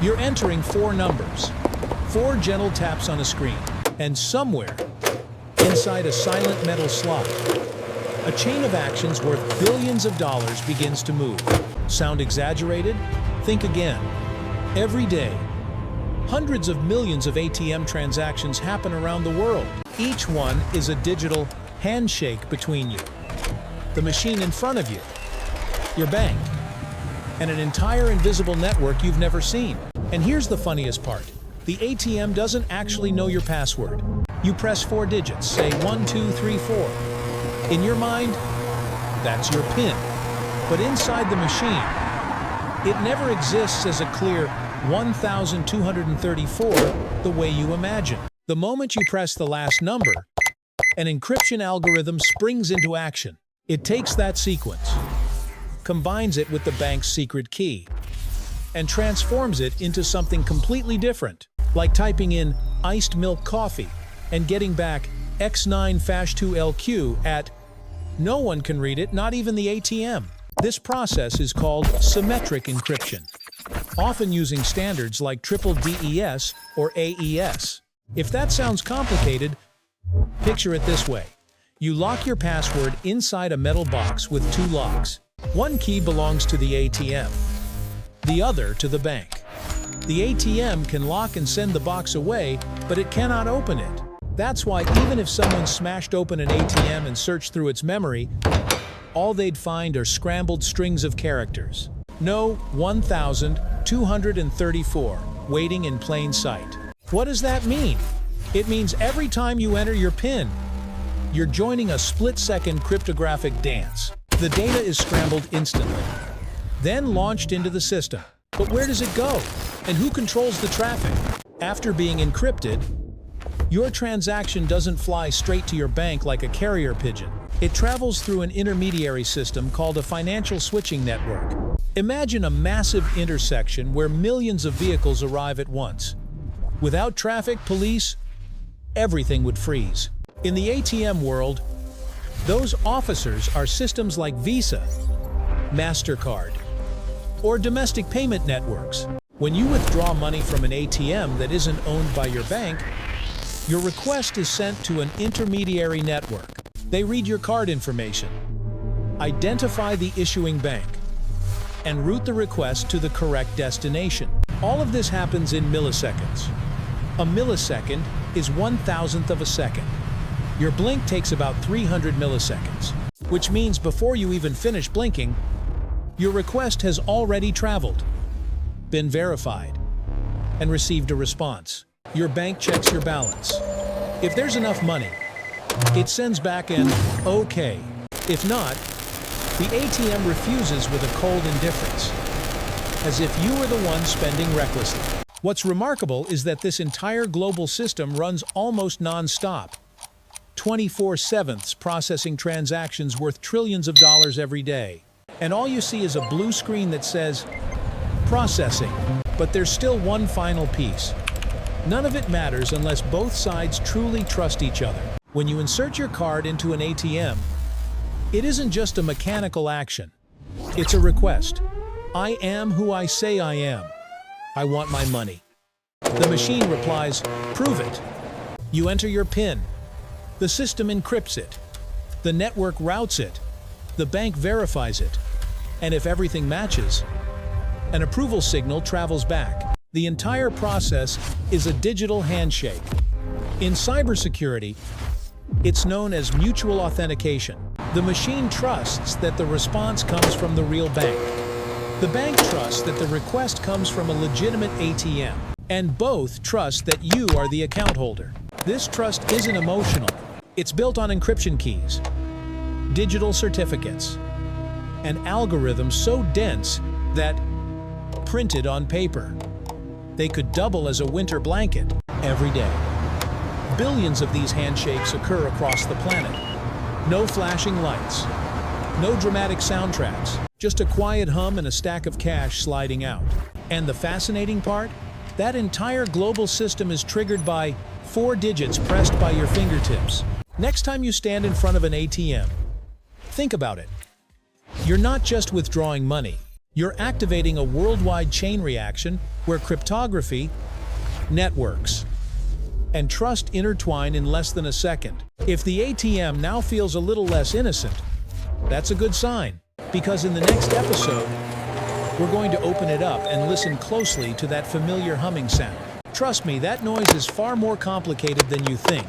You're entering four numbers, four gentle taps on a screen, and somewhere, inside a silent metal slot, a chain of actions worth billions of dollars begins to move. Sound exaggerated? Think again. Every day, hundreds of millions of ATM transactions happen around the world. Each one is a digital handshake between you, the machine in front of you, your bank, and an entire invisible network you've never seen. And here's the funniest part. The ATM doesn't actually know your password. You press 4 digits, say 1, 2, 3, 4. In your mind, that's your PIN. But inside the machine, it never exists as a clear 1,234 the way you imagine. The moment you press the last number, an encryption algorithm springs into action. It takes that sequence, combines it with the bank's secret key, and transforms it into something completely different, like typing in iced milk coffee and getting back X9-2LQ at no one can read it, not even the ATM. This process is called symmetric encryption, often using standards like triple DES or AES. If that sounds complicated, picture it this way. You lock your password inside a metal box with 2 locks. One key belongs to the ATM, the other to the bank. The ATM can lock and send the box away, but it cannot open it. That's why even if someone smashed open an ATM and searched through its memory, all they'd find are scrambled strings of characters. No 1,234 waiting in plain sight. What does that mean? It means every time you enter your PIN, you're joining a split-second cryptographic dance. The data is scrambled instantly, then launched into the system. But where does it go? And who controls the traffic? After being encrypted, your transaction doesn't fly straight to your bank like a carrier pigeon. It travels through an intermediary system called a financial switching network. Imagine a massive intersection where millions of vehicles arrive at once. Without traffic, police, everything would freeze. In the ATM world, those officers are systems like Visa, MasterCard, or domestic payment networks. When you withdraw money from an ATM that isn't owned by your bank, your request is sent to an intermediary network. They read your card information, identify the issuing bank, and route the request to the correct destination. All of this happens in milliseconds. A millisecond is 1,000th of a second. Your blink takes about 300 milliseconds, which means before you even finish blinking, your request has already traveled, been verified, and received a response. Your bank checks your balance. If there's enough money, it sends back an okay. If not, the ATM refuses with a cold indifference, as if you were the one spending recklessly. What's remarkable is that this entire global system runs almost non-stop, 24/7 processing transactions worth trillions of dollars every day. And all you see is a blue screen that says, processing. But there's still one final piece. None of it matters unless both sides truly trust each other. When you insert your card into an ATM, it isn't just a mechanical action. It's a request. I am who I say I am. I want my money. The machine replies, prove it. You enter your PIN. The system encrypts it. The network routes it. The bank verifies it. And if everything matches, an approval signal travels back. The entire process is a digital handshake. In cybersecurity, it's known as mutual authentication. The machine trusts that the response comes from the real bank. The bank trusts that the request comes from a legitimate ATM. And both trust that you are the account holder. This trust isn't emotional. It's built on encryption keys, digital certificates, and algorithms so dense that, printed on paper, they could double as a winter blanket every day. Billions of these handshakes occur across the planet. No flashing lights, no dramatic soundtracks, just a quiet hum and a stack of cash sliding out. And the fascinating part? That entire global system is triggered by 4 digits pressed by your fingertips. Next time you stand in front of an ATM, think about it. You're not just withdrawing money, You're activating a worldwide chain reaction where cryptography, networks, and trust intertwine in less than a second. If the ATM now feels a little less innocent, that's a good sign, because in the next episode, we're going to open it up and listen closely to that familiar humming sound. Trust me, that noise is far more complicated than you think.